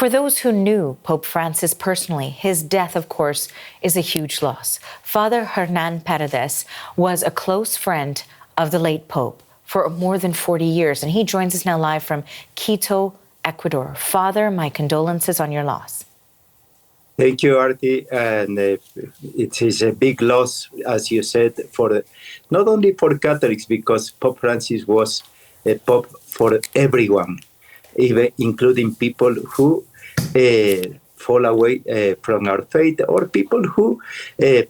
For those who knew Pope Francis personally, his death, of course, is a huge loss. Father Hernan Paredes was a close friend of the late Pope for more than 40 years, and he joins us now live from Quito, Ecuador. Father, my condolences on your loss. Thank you, Artie. And it is a big loss, as you said, for not only for Catholics, because Pope Francis was a Pope for everyone, even including people who fall away from our faith or people who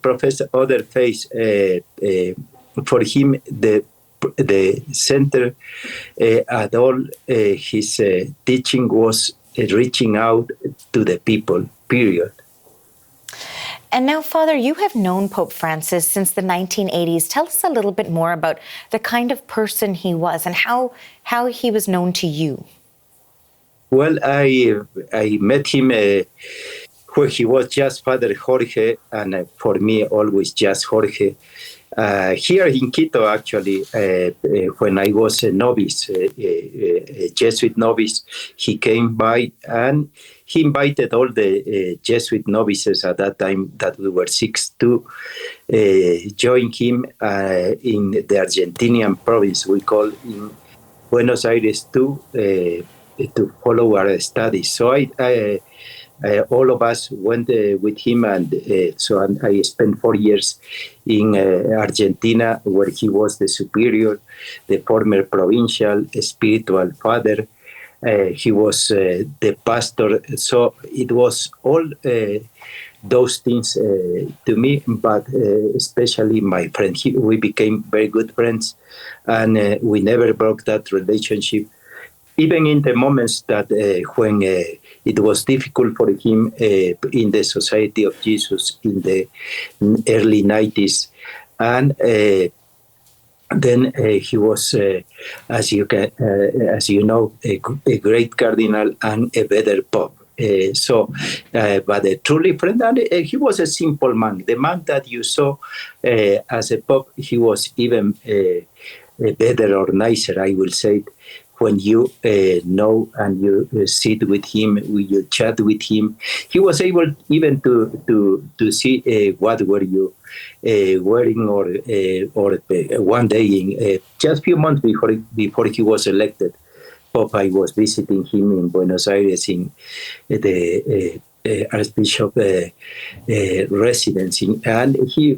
profess other faiths. For him, the center at all his teaching was reaching out to the people, period. And now, Father, you have known Pope Francis since the 1980s. Tell us a little bit more about the kind of person he was and how he was known to you. Well, I met him when he was just Father Jorge, and for me, always just Jorge. Here in Quito, actually, when I was a novice, a Jesuit novice, he came by and he invited all the Jesuit novices at that time, that we were 6, to join him in the Argentinian province, we call in Buenos Aires, to follow our studies. So all of us went with him, and so I spent 4 years in Argentina, where he was the superior, the former provincial spiritual father. He was the pastor. So it was all those things to me, but especially my friend. We became very good friends, and we never broke that relationship. Even in the moments that when it was difficult for him in the Society of Jesus in the early 90s. And then he was, as you know, a great cardinal and a better pope. But a truly friend, and he was a simple man. The man that you saw as a pope, he was even better or nicer, I will say. When you know and you sit with him, you chat with him, he was able even to see what were you wearing, or one day, in just a few months before he was elected, Pope, I was visiting him in Buenos Aires in the Archbishop residence, and he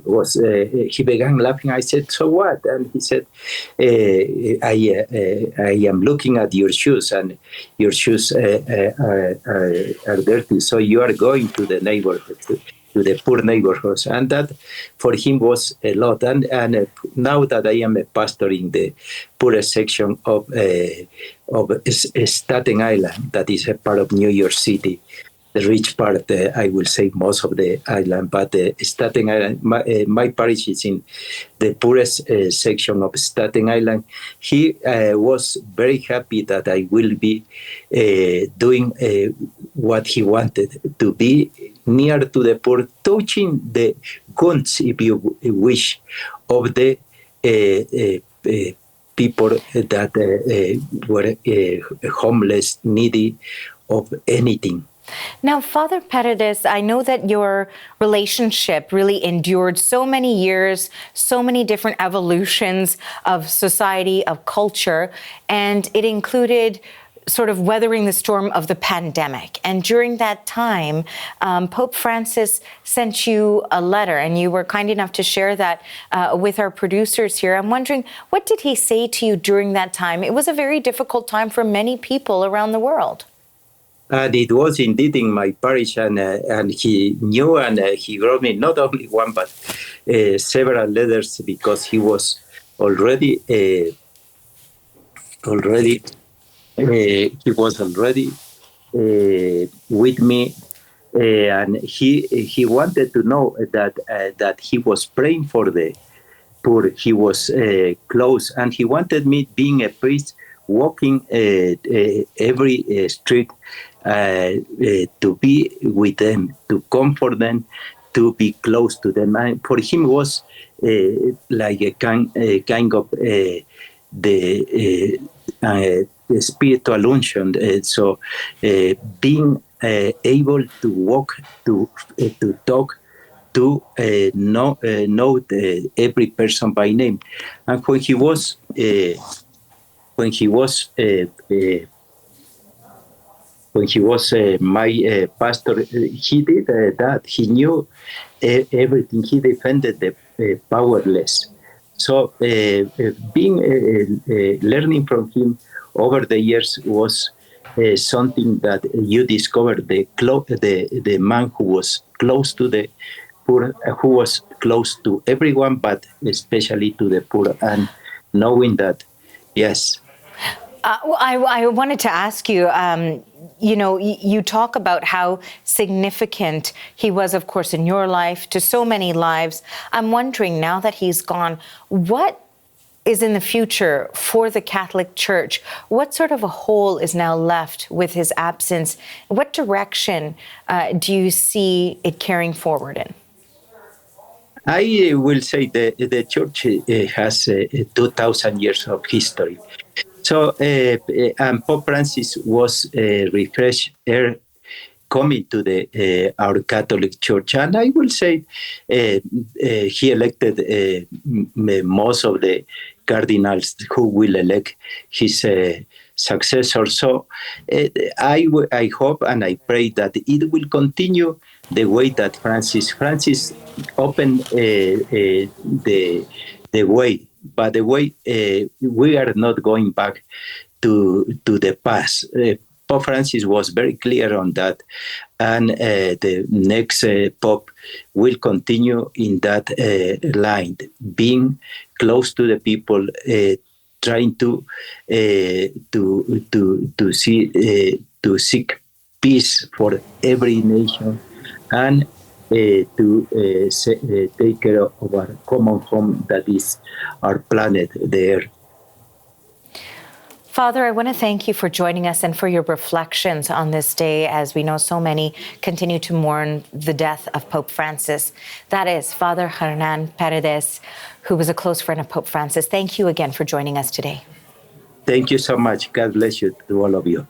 began laughing. I said, "So what?" And he said, I am looking at your shoes, and your shoes are dirty, so you are going to the neighborhood, to the poor neighborhoods." And that for him was a lot. And now that I am a pastor in the poorest section of Staten Island, that is a part of New York City, the rich part, I will say most of the island, but Staten Island, my parish is in the poorest section of Staten Island. He was very happy that I will be doing what he wanted, to be near to the poor, touching the wounds, if you wish, of the people that were homeless, needy of anything. Now, Father Paredes, I know that your relationship really endured so many years, so many different evolutions of society, of culture, and it included sort of weathering the storm of the pandemic. And during that time, Pope Francis sent you a letter, and you were kind enough to share that with our producers here. I'm wondering, what did he say to you during that time? It was a very difficult time for many people around the world. And it was indeed in my parish, and he knew, and he wrote me not only one, but several letters, because he was already with me, and he wanted to know that he was praying for the poor. He was close, and he wanted me, being a priest, walking every street, to be with them, to comfort them, to be close to them. And for him was like a kind of the spiritual unction. So being able to walk, to talk, to know every person by name. And when he was my pastor, he did that. He knew everything. He defended the powerless. So learning from him over the years was something that you discovered. The man who was close to the poor, who was close to everyone, but especially to the poor, and knowing that, yes. I wanted to ask you, you talk about how significant he was, of course, in your life, to so many lives. I'm wondering, now that he's gone, what is in the future for the Catholic Church? What sort of a hole is now left with his absence? What direction do you see it carrying forward in? I will say the Church has 2,000 years of history. So, and Pope Francis was refreshed air coming to our Catholic Church, and I will say he elected most of the cardinals who will elect his successor. So, I hope and I pray that it will continue the way that Francis opened the way. By the way, we are not going back to the past. Pope Francis was very clear on that, and the next Pope will continue in that line, being close to the people, trying to seek peace for every nation, and to take care of our common home, that is our planet, the Earth. Father, I want to thank you for joining us and for your reflections on this day, as we know so many continue to mourn the death of Pope Francis. That is Father Hernan Paredes, who was a close friend of Pope Francis. Thank you again for joining us today. Thank you so much. God bless you to all of you.